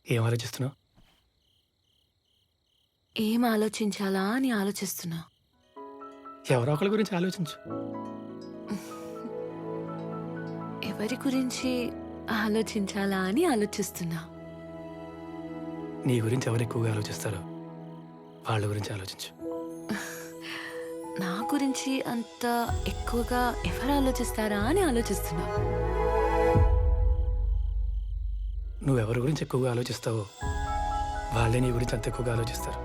ఏం ఆలోచిస్తున్నావు? ఏం ఆలోచించాలా అని ఆలోచిస్తున్నా. ఎవరో ఒకరి గురించి ఆలోచించు. ఎవరి గురించి ఆలోచించాలా అని ఆలోచిస్తున్నా. నీ గురించి ఎవరు ఎక్కువగా ఆలోచిస్తారో వాళ్ళ గురించి ఆలోచించు. నా గురించి అంత ఎక్కువగా ఎవరు ఆలోచిస్తారా అని ఆలోచిస్తున్నా. నువ్వెవరి గురించి ఎక్కువగా ఆలోచిస్తావో వాళ్ళే నీ గురించి అంత ఎక్కువగా ఆలోచిస్తారు.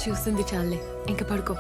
చూసింది చాలే, ఇంక పడుకో.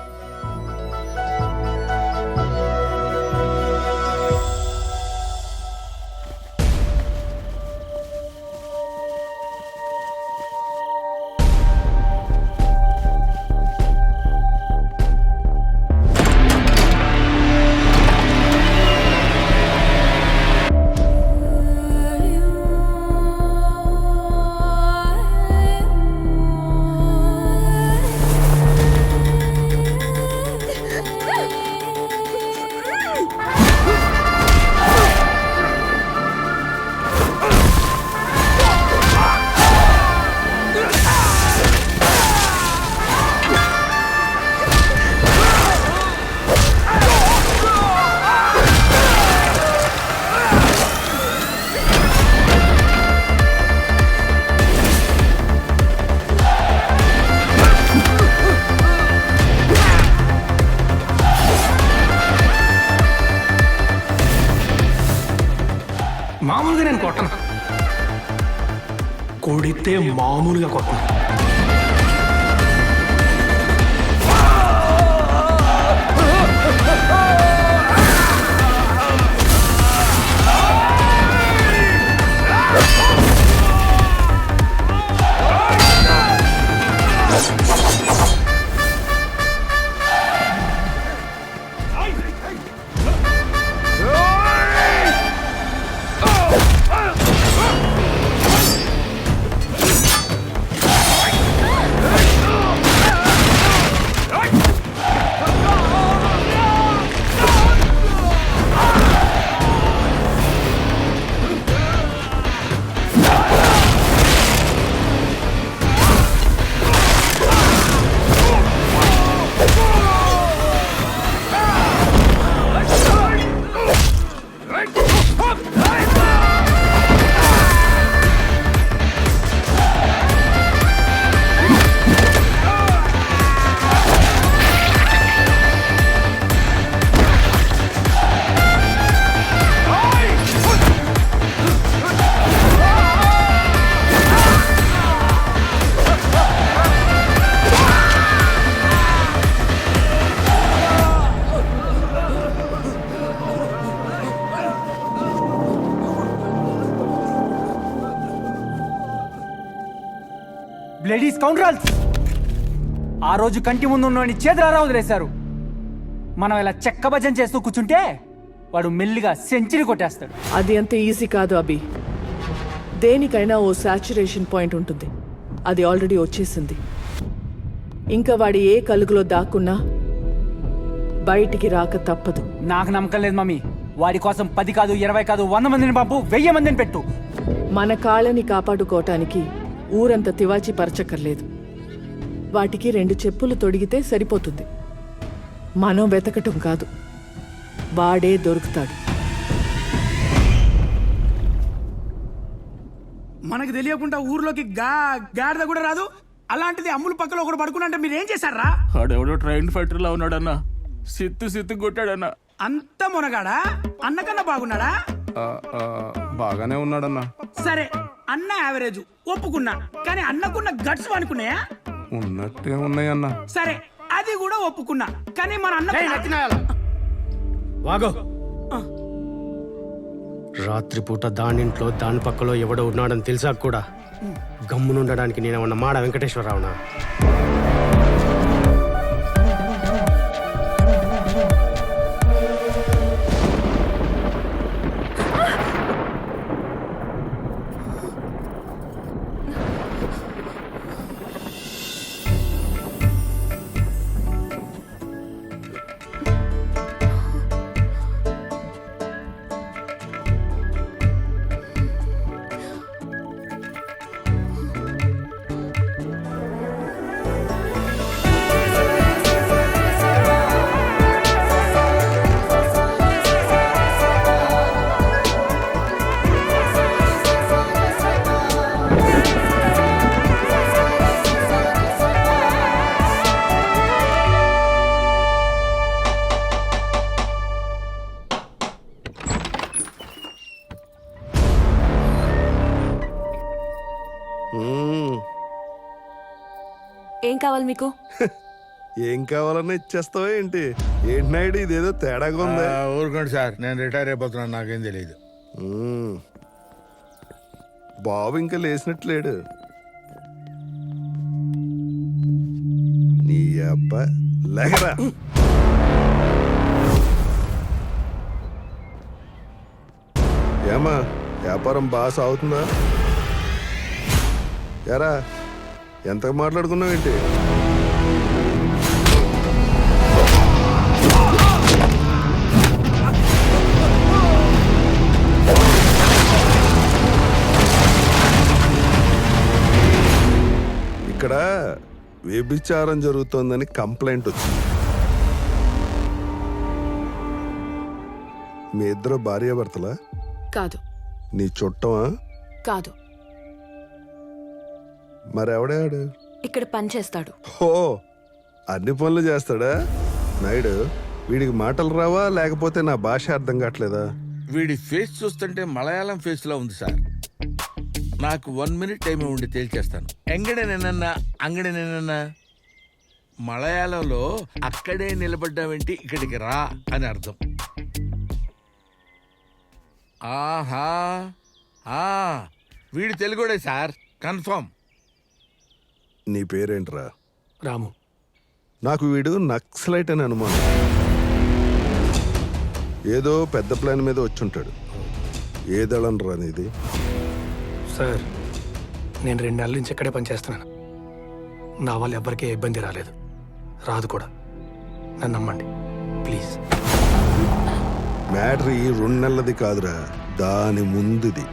మామూలుగా నేను కొట్టను, కొడితే మామూలుగా కొట్టను. Bloody scoundrels! ఆ రోజు కంటి ముందు ఉన్నవాడిని చేతులారా వదిలేశారు. మనం ఇలా చెక్క భజన చేస్తూ కూర్చుంటే వాడు మెల్లిగా సెంచరీ కొట్టేస్తాడు. అది అంత ఈజీ కాదు అభి. దేనికైనా ఓ సాచురేషన్ పాయింట్ ఉంటుంది. అది ఆల్రెడీ వచ్చేసింది. ఇంకా వాడి ఏ కలుగులో దాక్కున్నా బయటికి రాక తప్పదు. నాకు నమ్మకం లేదు మమ్మీ. వాడి కోసం 10 కాదు 20 కాదు 100 మందిని పంపు, 1000 మందిని పెట్టు. మన కాళ్ళని కాపాడుకోవటానికి ఊరంత తివాచి పరచక్కర్లేదు. వాటికి 2 చెప్పులు తొడిగితే సరిపోతుంది. మనం వెతకటం కాదు, వాడే దొరుకుతాడు. మనకు తెలియకుండా ఊర్లోకి గాడిద కూడా రాదు. అలాంటిది అమ్ములు పక్కలో ఒకడు పడుకున్నంటే మీరేం చేశారా? ఆడెవడో ట్రైన్ ఫైటర్ లా ఉన్నాడన్నా. సిత్తు కొట్టాడన్నా. అంత మునగాడా? అన్నకన్నా బాగున్నాడా? బాగానే ఉన్నాడన్నా. సరే, అన్న యావరేజ్ ఒప్పుకున్నా, కానీ అన్నకున్న గట్స్ అనుకున్నాయా? ఉన్నట్టే ఉన్నాయన్నా. సరే, అది కూడా ఒప్పుకున్నా, కానీ మన అన్న వాగో. రాత్రిపూట దానింట్లో దాని పక్కలో ఎవడో ఉన్నాడని తెలిసా కూడా గమ్మునుండడానికి నేనేమన్నా మాడ వెంకటేశ్వరరావునా? ఏం కావాలి మీకు? ఏం కావాలన్నా ఇచ్చేస్తావా ఏంటి? ఏంటి నాయుడు ఇదేదో తేడాగా ఉంది. ఊరుకోండి సార్, నేను రిటైర్ అయిపోతున్నాను, నాకేం తెలియదు. మ్మ్. బాబు ఇంకా లేచినట్లేడు. నీ అబ్బా లేకరా. ఏమా వ్యాపారం బాగా సాగుతుందా? ఎరా ఎంతగా మాట్లాడుకున్నావు ఏంటి? ఇక్కడ వ్యభిచారం జరుగుతోందని కంప్లైంట్ వచ్చింది. మీ ఇద్దరు భార్యాభర్తలా? కాదు. నీ చుట్టమా? కాదు. మరెవడాడు? ఇక్కడ పని చేస్తాడు. ఓ అన్ని పనులు చేస్తాడా నాయుడు? వీడికి మాటలు రావా లేకపోతే నా భాష అర్థం కావట్లేదా? వీడి ఫేస్ చూస్తుంటే మలయాళం ఫేస్ లో ఉంది సార్. నాకు 1 minute టైం ఉండి తేల్చేస్తాను. ఎంగడే నేనన్నా అంగడే నేనన్నా మలయాళంలో అక్కడే నిలబడ్డావేంటి ఇక్కడికి రా అని అర్థం. ఆహా వీడి తెలుగుడే సార్, కన్ఫర్మ్. నీ పేరేంట్రా? రాము. నాకు వీడు నక్సలైట్ అని అనుమానం. ఏదో పెద్ద ప్లాన్ మీద వచ్చుంటాడు. ఏ దళం రా నీది? సార్, నేను 2 నెలల నుంచి ఇక్కడే పనిచేస్తున్నాను. నా వల్ల ఎవ్వరికీ ఇబ్బంది రాలేదు, రాదు కూడా. నన్ను నమ్మండి ప్లీజ్. మ్యాటర్ ఈ 2 నెలలది కాదురా, దాని ముందుది.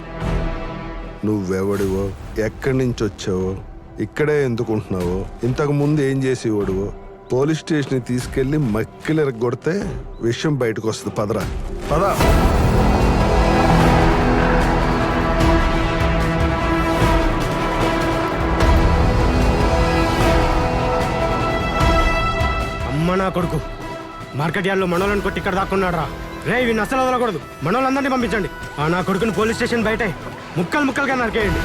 నువ్వెవడివో, ఎక్కడి నుంచి వచ్చావో, ఇక్కడే ఎందుకుంటున్నావో, ఇంతకు ముందు ఏం చేసేవాడువో పోలీస్ స్టేషన్కి తీసుకెళ్లి మక్కిలెరగొడితే విషయం బయటకు వస్తుంది. పదరా పదా. అమ్మ నా కొడుకు మార్కెట్ యార్డ్లో మనోళ్ళని కొట్టి ఇక్కడ దాక్కున్నాడు రా. రే వీడిని అసలు వదలకూడదు. మనోళ్ళందరినీ పంపించండి. ఆ నా కొడుకుని పోలీస్ స్టేషన్ బయటే ముక్కలు ముక్కలుగా నరికేయండి.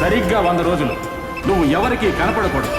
సరిగ్గా 100 రోజులు నువ్వు ఎవరికి కనపడకూడదు.